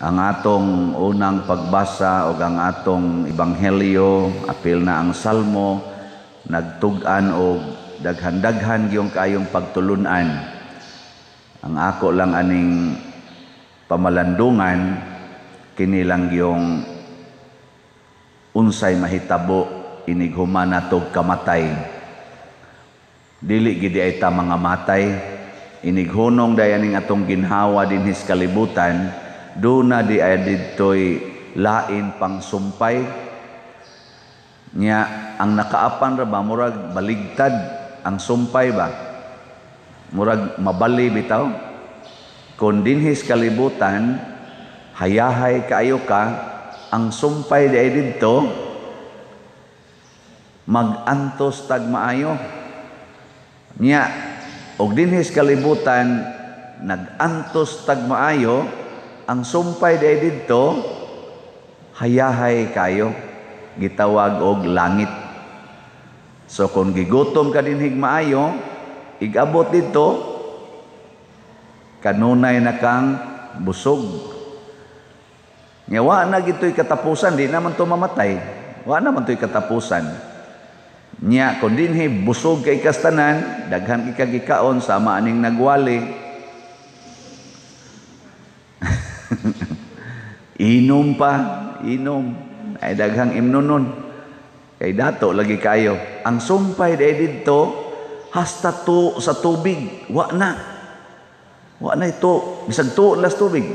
Ang atong unang pagbasa o ang atong ebanghelyo, apil na ang salmo, nagtug-an o daghan-daghan yung kayong pagtulunan. Ang ako lang aning pamalandungan, kinilang yung unsay mahitabo inighuman natog kamatay. Dili gidi ay ta mga matay, inighunong dayaning atong ginhawa dinhis kalibutan, doon na di ay dito'y lain pang sumpay. Nya, ang nakaapan ra ba, murag baligtad ang sumpay ba? Murag mabali bitaw. Kung dinhis kalibutan, hayahay kaayo ka, ang sumpay di ay dito, mag-antos tag maayo. Nya, og dinhis kalibutan, nag-antos tag maayo, ang sumpay day dito, hayahay kayo, gitawag og langit. So kung gigutom ka dinhig maayo, igabot dito, kanunay na kang busog. Nga wa na gito'y katapusan, di naman to mamatay. Wa naman to'y katapusan. Nya kung dinhi busog kay kastanan, daghan ikagikaon sama aning nagwali. Inom pa, inom. Ay daghang imnonon. Kay dato lagi kayo. Ang sumpay day dito, hasta to sa tubig. Wa na. Wa na ito. Bisag to las tubig.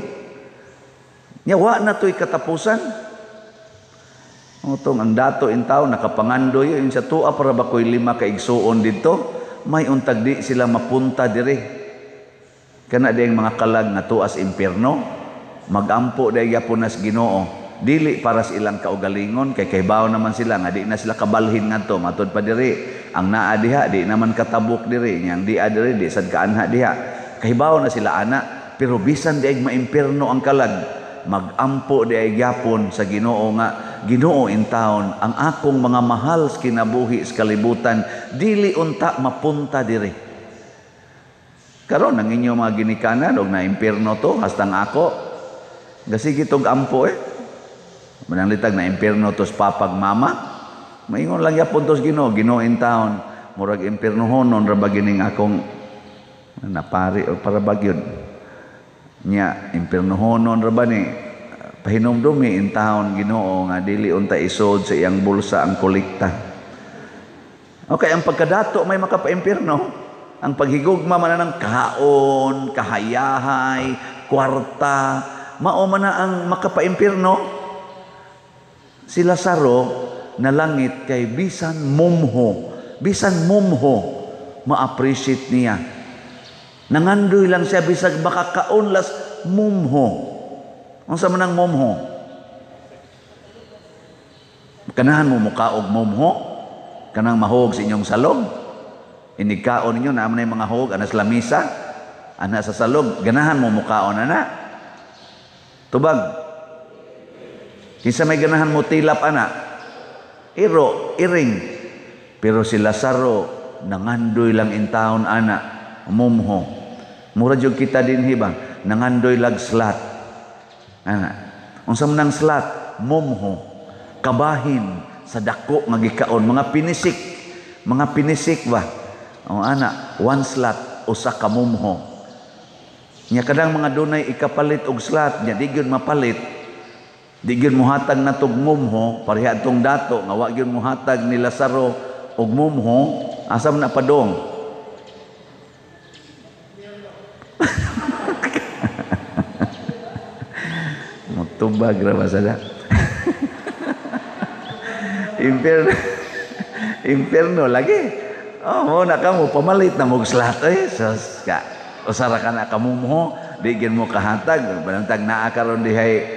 Nya wa na to'y katapusan. Utong ang dato in tao, nakapangandoy yun sa tuwa para ba ko'y 5 kaigsuon dito, may untag di sila mapunta dire. Kana diyang mga kalag na tuas impyerno, magampo dahil yapunas Ginoo, dili para sa ilang kaugalingon, kay kaybaw naman sila, nga di na sila kabalhin nga to, matod pa diri, ang naa diha, di naman katabok diri, yang di adiri, di sad kaanha diha, kaybaw na sila ana, pero bisan diag maimpyerno ang kalag, magampo diag yapon sa Ginoo nga, Ginoo in taon, ang akong mga mahal sa kinabuhi sa kalibutan, dili unta mapunta diri. Karon ang inyong mga ginikanan, og na impyerno to, hastang ako, gasigi tog ampo mananglitag na impyerno tos papag mama, maingon lang yapon tos Ginoo, Ginoo in town, murag impyernohonon ra ba gining akong napari o para bagyod nya, impyernohonon ra ba ni pahinumdumi in town Ginoo nga dili unta isod sa iyang bulsa ang kolekta. Okay, ang pagkadato may makapaimpyerno, ang paghigugma man ng kaon, kahayahay, kwarta, mao man na ang makapaimpyerno. Si Lazaro na langit kay bisan mumho ma-appreciate niya. Nangandoy lang siya bisag makakaunlas mumho. Unsa man ang mumho? Kanahan mo mukaog mumho, kanang mahog sa inyong salog. Inigkaon ninyo na mga hog anas lamisa, ana sa salog, ganahan mo mukaon ana. Tubag. Kinsa may ganahan mo tilap ana? Iring. Pero si Lazaro nangandoy lang in taon ana, mumho. Mura jud kita dinhi ba? Nangandoy lag slat. Ana. Unsa man ang slat? Mumho. Kabahin sa dako nga gikaon, mga pinisik ba? O ana, 1 slat usa ka mumho. Nya kadang mga dunay ikapalit og slat, nya di gyud mapalit. Di gyud muhatag na tog mumho, pareha tong dato nga wa gyud muhatag ni Lazaro og mumho, asam na padong. Mutubag ra ba sada? Impierno lagi. Oh, na ka mo pamalit na mog slat sus ka. Usara ka na kamumho, di gyud mo kahatag, balantag naa karon dihay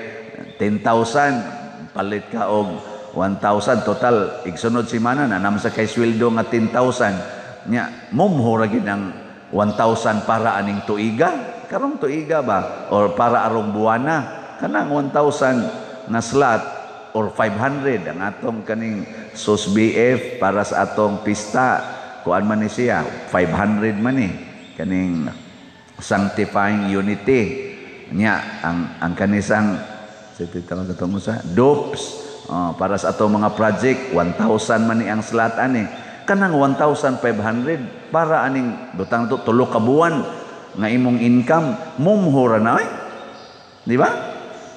10,000, palit ka og 1,000 total igsunod semana na nam sa kay sweldo nga 10,000. Nya mumho ra gyud ang 1,000 para aning tuiga. Karong tuiga ba or para arong buwana kanang 1,000 na slot or 500 ang atong kaning sus BF para sa atong pista. Kuan man ni siya 500 man ni kaning sanctifying unity Nya ang kanisang sa dopes para sa ato mga project 1,000 man ni ang slot ani. Kanang 1,500 para aning butang to tulo ka buwan nga imong income mumhura na di ba?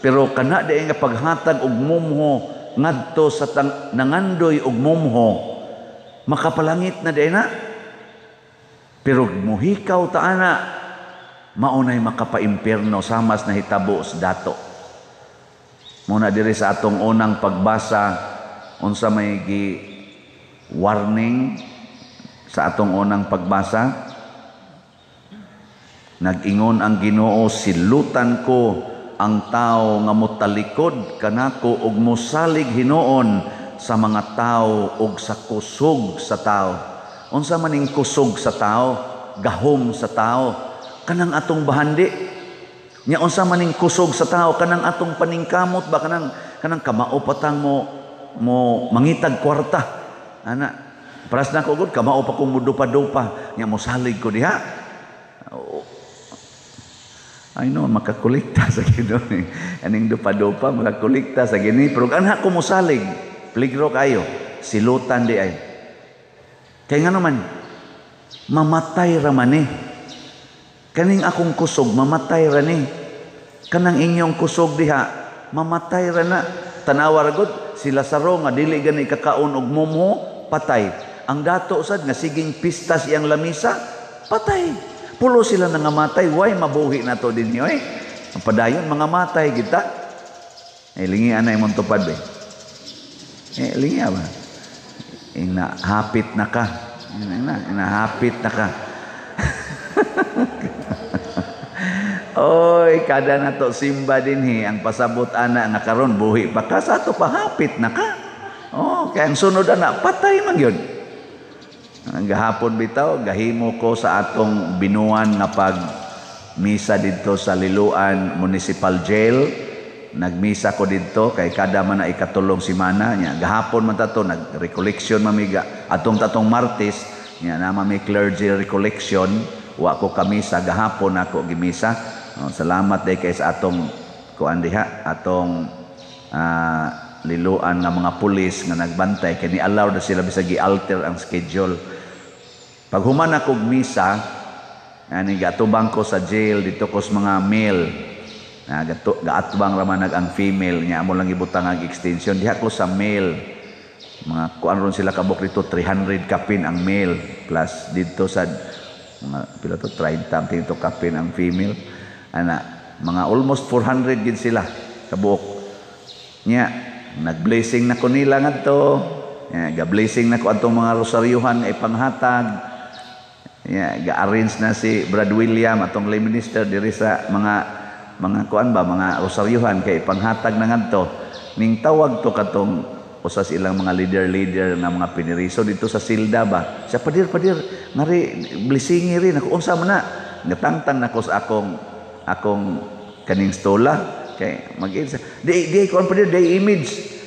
Pero kana di nga paghatag og mumho ngadto sa nangandoy og mumho makapalangit na di na. Pero muhikaw ta ana maunay makapaimpierno samas na hitabo sa dato. Muna diri sa atong unang pagbasa unsa may warning sa atong unang pagbasa. Nag-ingon ang Ginoo, silutan ko ang tao nga motalikod kanako ug mosalig hinuon sa mga tao ug sa kusog sa tao. Unsa man ning kusog sa tao? Gahom sa tao. Kanang atong bahandi. Nya unsa man ning kusog sa tao? Kanang atong paningkamot ba kanang kamao patang mo mangitag kwarta. Ana, paras na ko gud kamao pa kong mudupa-dupa. Nya mosalig ko diha. I know, makakolekta sa Ginoo. Aning dupa-dupa, makakolekta sa gini. Pero anha ko mosalig. Peligro kayo. Silutan di ay. Kaya nga naman, mamatay raman eh. Kaning akong kusog, mamatay ran eh. Kanang inyong kusog diha, mamatay ran na. Tanawa ragod, sila saro nga, dili gani kakaon og mumho, patay. Ang dato sad nga siging pistas iyang lamisa, patay. Pulo sila nangamatay, why mabuhi na to din nyo eh. Ang padayon, mga matay kita. Lingi anay mong tupad eh. Lingi ba? Inahapit na ka. Inahapit na ka. Oy, kada na to simba din ang pasabot ana nga karon buhi pa ka sa to pahapit na ka. Kaya ang sunod ana, patay man yun. Gahapon bitaw, gahimo ko sa atong binuan nga pag misa dito sa Liloan Municipal Jail. Nagmisa ko dito kay kada man na ikatulong semana nya. Gahapon man tato nag-recollection mamiga. Atong tatong Martes nya na may clergy recollection. Wa ko kamisa gahapon ako gimisa. Salamat day kay sa atong kuan diha, atong Liloan nga mga pulis nga nagbantay kay ni-allow na sila bisag gi-alter ang schedule. Pag human ako misa, gatubang ko sa jail dito ko sa mga male. Gaatubang raman ang female niya amo lang ibutang ang extension diha ko sa male. Mga kuan ron sila kabuk dito 300 kapin ang male plus dito sa mga pila to 30 dito kapin ang female. Mga almost 400 gid sila kabuk. Nya nag-blessing na ko nila ngadto. Ga-blessing na ko atong mga rosaryuhan ay panghatag. Ga-arrange na si Brad William atong lay minister diri sa mga kuan ba mga rosaryuhan kay panghatag na ngadto. Ning tawag to katong usas ilang mga leader na mga piniriso dito sa Silda ba. Sa padir ngari blessingi rin ako unsa man na gatangtang nako sa akong kaning stola kay mag-insa di kuan padir day image.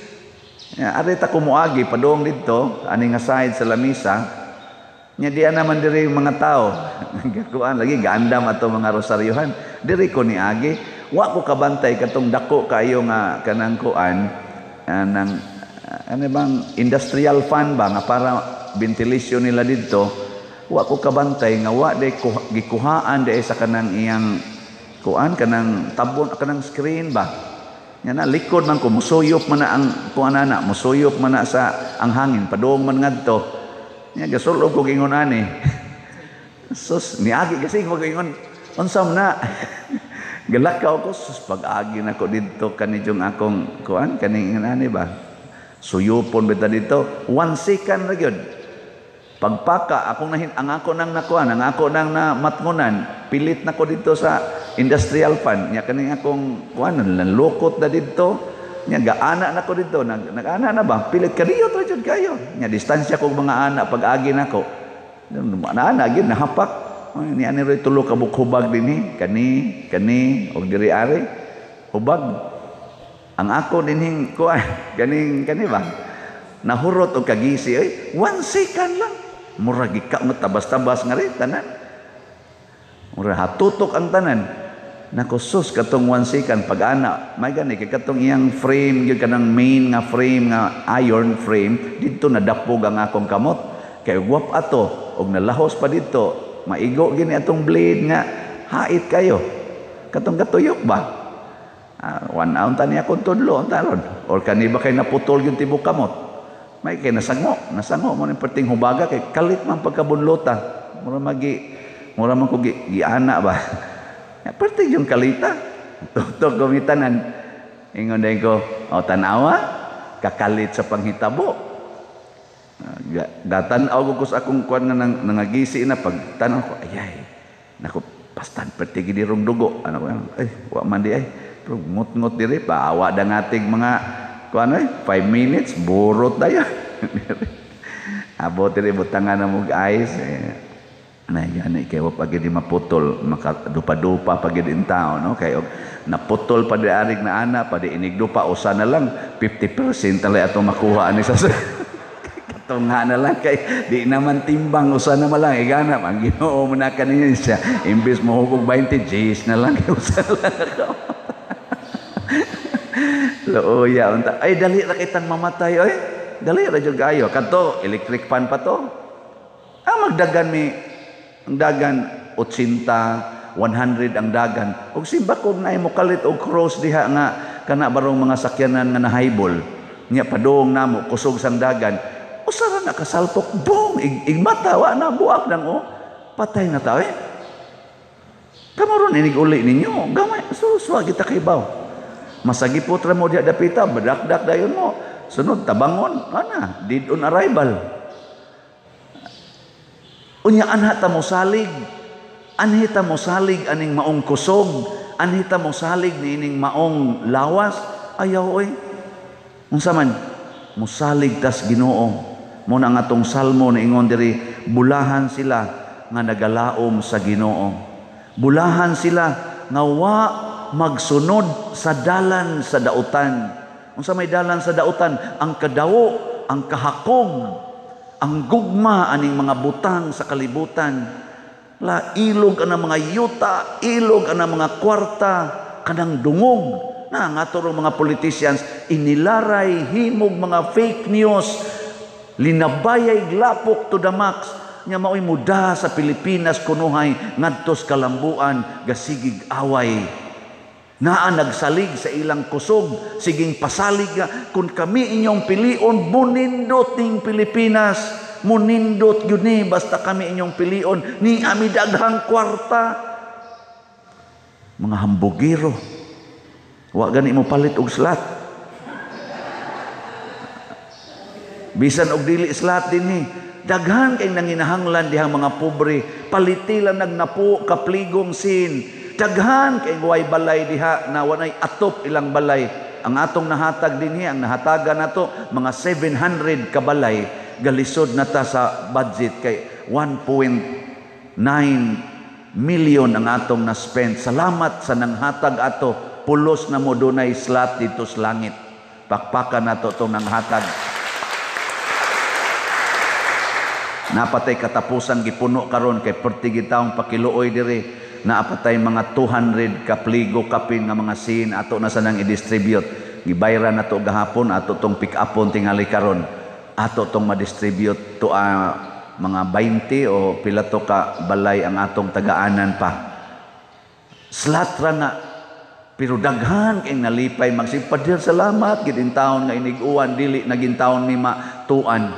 Ari ta ko moagi padong dito ani nga side sa lamisa. Nya diya naman diri mga tao. Gakuan lagi gaandam ato mga rosaryuhan. Diri ko ni agi. Wa ko kabantay katong dako kayo nga kanang kuan nang ano bang industrial fund ba nga para ventilation nila dito. Wa ko kabantay nga wa day gikuhaan day sa kanang iyang kuan kanang tabon kanang screen ba. Nya na likod man ko musuyop man na ang kuan ana musuyop man na sa ang hangin padong man ngadto. Nya gasulog ko gingon ani. Sus niagi kasi ko gingon unsam na. Galakaw ko sus pag-agi na ko dito kanijong akong kuan kaning ani ba. Suyupon beta dito 1 second ra gyud. Pagpaka akong ang ako nang nakuan ang ako nang na matngunan pilit na ko dito sa industrial fund nya kaning akong kuan nanlukot na dito. Nya gaana na ko dito nag-ana na ba pilit kadiyo ra jud kayo nya distansya kog mga ana pag-agi nako ana gid nahapak ni ani roy tulo ka bukhubag dinhi kani og diri ari hubag ang ako dinhing kuan kani ba nahurot og kagisi 1 second lang murag ika mo tabas-tabas nga rin tanan murag hatutok ang tanan Nakusus katong 1 second pag ana may gani kay katong iyang frame gyud kanang main nga frame nga iron frame didto nadapog ang akong kamot kay guwap ato og nalahos pa didto maigo gini atong blade nga hait kayo katong gatuyok ba 1 ounce tani akong tudlo taron or kani ba kay naputol yung tibok kamot may kay nasango mo ni perting hubaga kay kalit man pagkabunlota mura man ko giana ba perting yung kalita tutok gumitanan ingon din ko tanawa kakalit sa panghitabo gatanaw ko sa akong kuan nga nangagisi na pag tanaw ko ayay nako pastan perting di rong dugo ano ko ay wa man di ay pero ngut-ngut diri paawa da ngating mga kuan 5 minutes burot dayon abot diri butangan na mo guys na yan kay wa pagid di maputol makadupa-dupa pagid in tao no kay naputol pa di arig na ana pa di inigdupa usa na lang 50% talay ato makuha ani sa katunga na lang kay di naman timbang usa na malang igana ang Ginoo mo na kaniya siya imbes mo hugog 20 Gs na lang usa lang ako looya unta ay dali ra kitang mamatay oy dali ra jud kayo kadto electric fan pa to magdagan mi ang dagan 80 100 ang dagan ug simba ko na mo kalit og cross diha nga kana barong mga sakyanan nga nahaybol nya padung namo kusog sang dagan usara na kasalpok boom igmata wa na buak nang patay na tayo kamaron inig uli ninyo gamay suswa kita kay baw masagi putra mo diha dapita badakdak dayon mo sunod tabangon ana dead on arrival unya anhata mo salig anhita mo salig aning maong kusog anhita mo salig niining maong lawas ayaw oy unsa man mosalig tas Ginoo mo na nga tong salmo na ingon diri bulahan sila nga nagalaom sa Ginoo bulahan sila nga wa magsunod sa dalan sa dautan unsa may dalan sa dautan ang kadawo ang kahakog ang gugma aning mga butang sa kalibutan la ilog ana mga yuta ilog ana mga kwarta kanang dungog na nga turong mga politicians inilaray himog mga fake news linabayay glapok to the max nya mao'y muda sa Pilipinas kunuhay ngadtos kalambuan gasigig away naa nagsalig sa ilang kusog siging pasalig nga kung kami inyong pilion munindot ning Pilipinas munindot yun ni basta kami inyong pilion ni ami daghang kwarta mga hambugiro wa gani mo palit og slat bisan og dili slat dinhi daghan kay nanginahanglan dihang mga pobre paliti lang nagnapo kapligong sin daghan kay way balay diha na wanay atop ilang balay ang atong nahatag dinhi ang nahatagan nato mga 700 ka balay galisod na ta sa budget kay 1.9 million ang atong na-spend salamat sa nanghatag ato pulos na mo dunay slot dito sa langit pakpakan nato tong nanghatag napatay katapusan gipuno karon kay perti taong pakiluoy diri naapatay mga 200 kapligo kapin nga mga sin ato na sanang i-distribute gibayran nato gahapon ato tong pick upon tingali karon ato tong ma-distribute to mga 20 o pila to ka balay ang atong tagaanan pa slatra nga pero daghan kay nalipay magsipadir salamat gid in taon nga iniguan dili naging taon mi matuan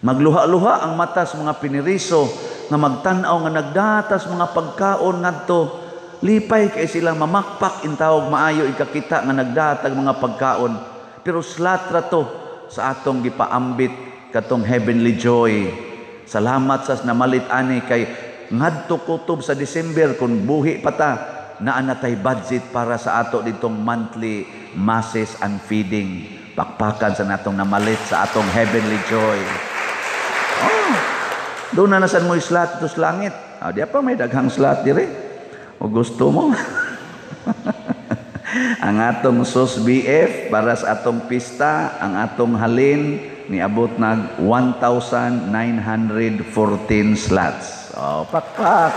magluha-luha ang mata sa mga piniriso nga magtan-aw nga nagdatas mga pagkaon ngadto lipay kay sila mamakpak in tawag maayo ikakita nga nagdatag mga pagkaon pero slatra to sa atong gipaambit katong heavenly joy salamat sa namalit ani kay ngadto kutob sa December kun buhi pa ta naa natay budget para sa ato ditong monthly masses and feeding pakpakan sa natong namalit sa atong heavenly joy doon na nasan mo slot ito sa langit. Di pa may daghang slot dire. O gusto mo. Ang atong sus BF para sa atong pista, ang atong halin niabot nag 1,914 slots. Pakpak.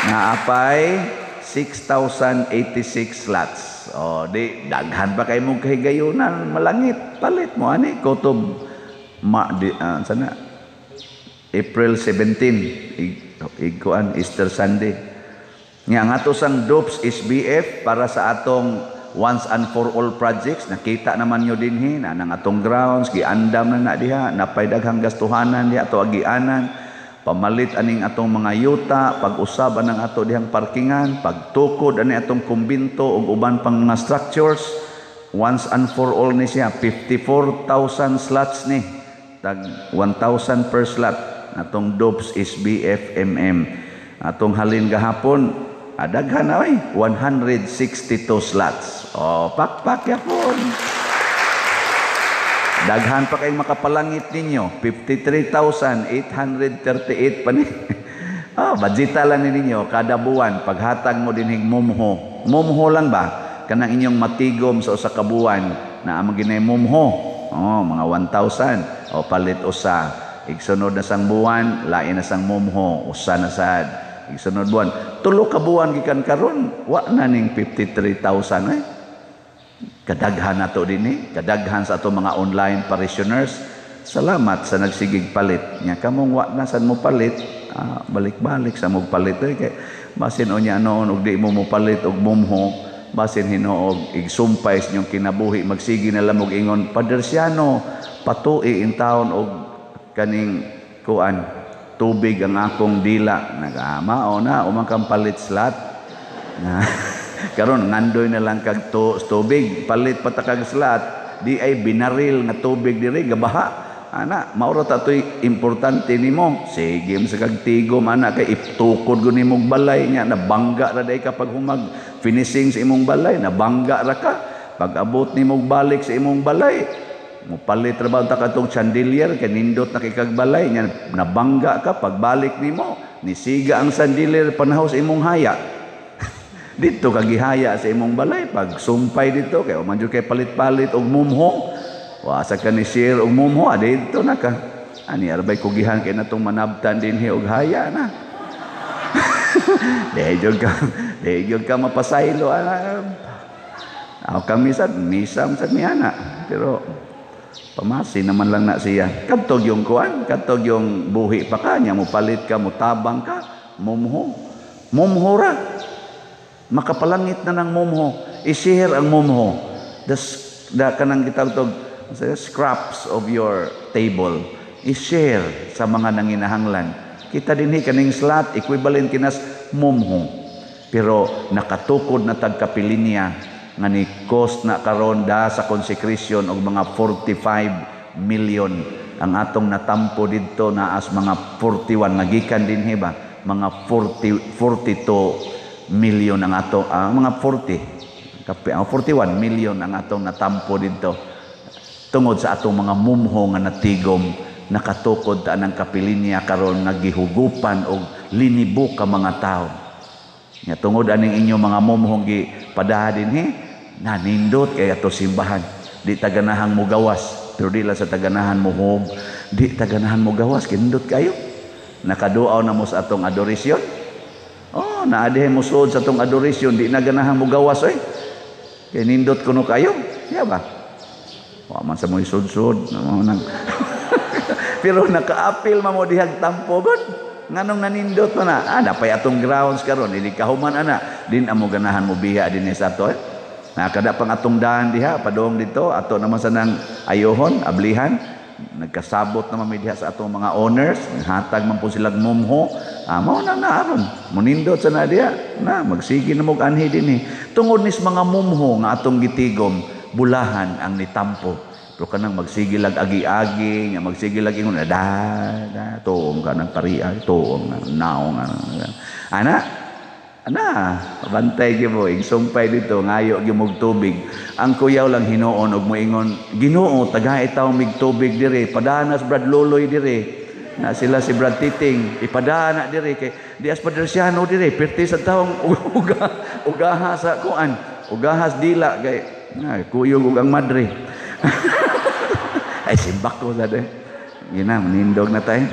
Naapay 6,086 slots. O, di, daghan pa kayo mong kahigayunan, malangit, palit mo, ani, kutob, sana, April 17, iguan, Easter Sunday. Nga nga to sang DOPS SBF para sa atong once and for all projects, nakita naman nyo din na nang atong grounds, giandam na diha, napay daghang gastuhanan diha, ato agianan, pamalit aning atong mga yuta, pag-usab anang ato dihang parkingan, pagtukod ani atong kumbinto ug uban pang mga structures, once and for all ni siya, 54,000 slots ni, tag 1,000 per slot, atong DOPS SBF MM. Atong halin gahapon, daghan na 162 slots. O, pakpak yapon. Daghan pa kayong makapalangit ninyo. 53,838 pa ni. Budgeta lang ninyo kada buwan. Paghatag mo din mumho. Mumho lang ba? Kanang inyong matigom sa usa ka buwan na amang ginay mumho. Mga 1,000. O, palit usa. Igsunod na sang buwan, lain na sang mumho. Usa na sad. Igsunod buwan. Tulo ka buwan gikan karon, wa na ning 53,000 Kadaghan na to din kadaghan sa ato mga online parishioners. Salamat sa nagsigig palit. Nya kamong wa na sad mo palit, balik-balik sa mo palit kay basin unya noon og di mo palit og mumho, basin hinuog igsumpay sa inyong kinabuhi, magsigi na lamog ingon, Padre Siano, patui in taon og kaning kuan tubig ang akong dila, nag-amao na umang kang palit slot karon ngandoy na lang kag tubig, palit pa ta kag slot, di ay binaril nga tubig diri gabaha, ana mauro ta toy importante nimo, sige sa kag tigom ana kay itukod gud nimong balay nya, nabangga ra day kapag humag finishing sa imong balay, nabangga ra ka pag abot nimong balik sa imong balay, mo palit ra ba ta katong chandelier kay nindot na kay kag balay nya, nabangga ka pagbalik nimo, nisiga ang chandelier panahos imong haya. Dito kagihaya sa imong balay pag sumpay dito kay man jud kay palit-palit og mumho, wa sa ka ni share og mumho dito na ka ani arbay kugihan kay natong manabtan dinhi og haya na. Dehjog ka mapasaylo kami sad misam sad miana, pero pamasi naman lang na siya. Kadtog yung kuan, kadtog yung buhi pa kanya mo palit ka, mo tabang ka, mumho ra. Makapalangit na ng mumho, i-share ang mumho, the kanang gitawtog scraps of your table, i-share sa mga nanginahanglan. Kita dinhi kaning slot equivalent kinas mumho, pero nakatukod na tagkapilinya nga ni cost na karon da sa consecration og mga 45 million ang atong natampo didto, naas mga 41 nagikan dinhi ba mga 42 million ang ato mga 41 million ang atong natampo dito tungod sa atong mga mumho nga natigom, nakatukod ta ng kapilinya karon nagihugupan og linibo ka mga tao nya tungod aning inyo mga mumhong gipadaha dinhi nanindot kay ato simbahan, di taganahang mo gawas, pero di lang sa taganahan mo hog, di taganahan mo gawas kinindot kayo, nakaduaw na mo sa atong adorisyon. Naadihe mo suod sa tong adoration, di na ganahan mo gawas kaya nindot kuno kayo, yeah ba? Wa man sa mo isud-sud pero naka-apil mo dihag tampo god nganong nanindot mo na napay atong grounds karon, hindi kahuman ana din amo ganahan mo biya din sa ato kada pang atong daan diha padong dito ato naman sa nang ayohon ablihan, nagkasabot naman may diha sa atong mga owners, hatag man po silang mumho, mao na naaron munindot sa na diha na magsige na mog anhi dinhi tungod nis mga mumho nga atong gitigom, bulahan ang nitampo, pero kanang magsige lag agi-agi nga magsige lag ingon tuong ka ng pariya, tuong naong ana bantay gyud mo igsumpay dito ngayo gyud mog tubig, ang kuyaw lang hinuon og moingon, Ginoo tagay taw mig tubig dire, padanas Brad Loloy dire na sila si Brad Titing, ipadana dire kay dias Padre Siano dire perti sa taong ugaha sa kuan, ugahas dila kay kuyog ug ang madre ay simbak ko sa de, gina nindog na tayo.